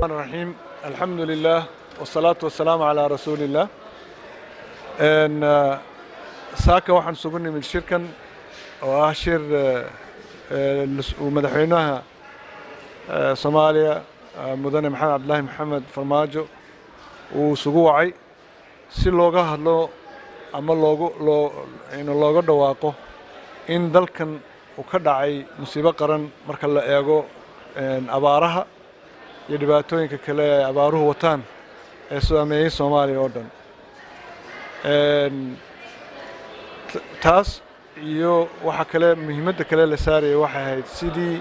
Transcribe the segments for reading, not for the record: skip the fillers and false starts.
الرحمن الرحيم. الحمد لله والصلاة والسلام على رسول الله. إن ساكا وحن سجني من شركة وأشير ومدحينها صوماليا مدن محمد عبد الله محمد فرماجو وسجوعي si looga hadlo ama looga dhawaaqo in dalkan uu ka dhacay musiibo qaran marka la eego abaaraha iyo dhibaatooyinka kale ee abaaruhu wataan ee saameeyay Soomaaliya oo dhan taas iyo waxa kale muhiimadda kale la saarayay waxa ahayd sidii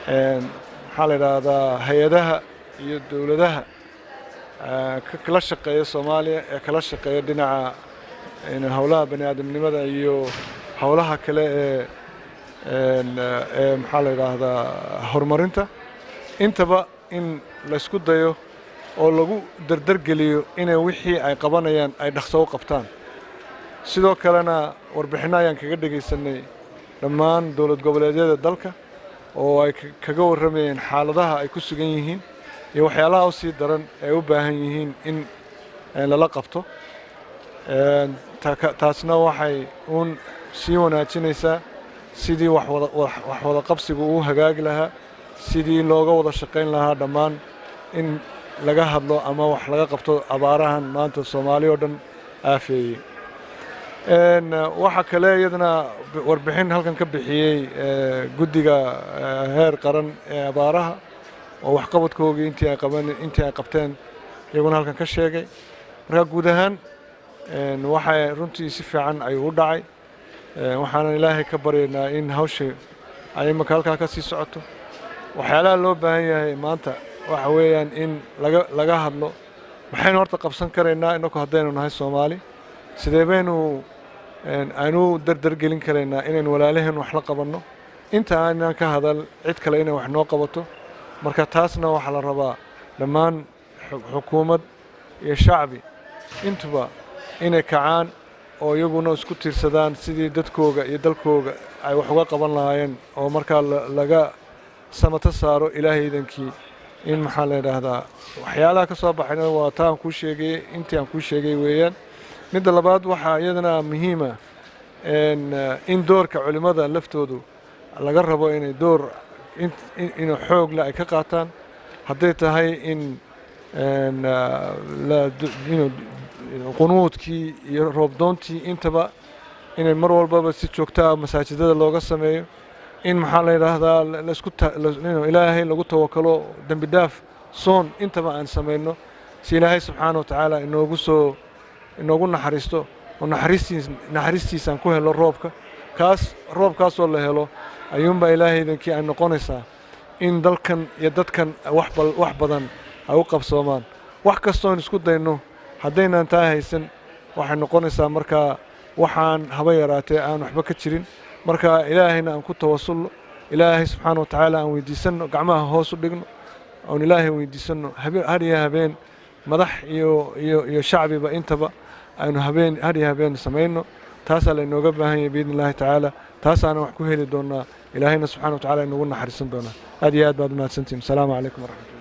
maxaa la yiraahdaa hay'adaha iyo dawladaha kala shaqeeya Soomaaliya ee kala shaqeeya dhinaca hawlaha bani'aadamnimada iyo hawlaha kale ee maxaa la yiraahdaa horumarinta intaba in la isku dayo oo lagu dardargeliyo inay wixii ay qabanayaan ay dhaqso u qabtaan sidoo kalena warbixino ayaan kaga dhageysanay dhammaan dawlad goboleedyada dalka oo ay kaga waramayeen xaaladaha ay ku sugan yihiin iyo waxyaalaha si daran ay u baahan yihiin in la qabto taasna waxay sii wanaajinaysaa sidii wax wada qabsigu uu hagaagi lahaa sidii looga wada shaqeyn lahaa dhammaan in laga hadlo ama wax laga qabto abaarahan maanta Soomaaliya oo dhan aafeeyay waxa kale iyadana warbixin halkan ka bixiyay guddiga heer qaran ee abaaraha oo wax qabadkoogii intii ay qabteen iyaguna halkan ka sheegay marka guud ahaan waxa runtii si fiican ay u dhacay waxaan Ilaahay ka baryaynaa in hawsha ay halkaa ka sii socoto waxyaalaha loo baahan yahay maanta waxa weeyaan in laga hadlo maxaynu horta qabsan karaynaa inagu haddaynu nahay Soomaali sidee baynu aynu dardargelin karaynaa inaynu walaalaheen wax la qabanno inta aanan ka hadal cid kale inay wax noo qabato marka taasna waxa la rabaa dhammaan xukuumad iyo shacbi intuba inay kacaan oo iyaguna isku tiirsadaan sidii dadkooga iyo dalkooga ay wax uga qaban lahaayeen oo marka laga samata saaro ilaahaydankii in maxaa la yiraahdaa waxyaalaha ka soo baxayna waa taan ku sheegay intii aan ku sheegay weeyaan mid labaad waxa iyadana muhiim ah in doorka culimada laftoodu laga rabo inay door inuu xoog la ay ka qaataan hadday tahay in qunuudkii iyo roobdoontii intaba inay mar walbaba si joogto ah masaajidada looga sameeyo in maxaa la yiraahdaa la isku ilaahay lagu tawakkalo dambi dhaaf soon intaba aan sameeyno si ilaahay subxaanahu wa ta'aala inoogu naxariisto oo naxariistiisaan ku helo roobkaas oo la helo ayuunba ilaahaydankii ay noqonaysaa in dalkan iyo dadkan wax badan ay u qabsoomaan wax kastoon isku dayno haddaynan taa haysan waxay noqonaysaa markaa waxaan haba yaraatee aan waxba ka jirin marka ilaahayna aan ku tawassulno ilaahay subxaanahu wa ta'aala aan weydiisanno gacmaha hoos u dhigno oon ilaahay weydiisanno habeen madax iyo shacbiba intaba aynu habeen samayno taasaa laynooga baahan yahay biidni illaahi tacaala taasaana wax ku heli doonaa ilaahayna subxaanahu wa ta'aala inoogu naxariisan doonaa aad iyo aad baad u mahadsantihiin asalaamu calaykum waraxmatullahi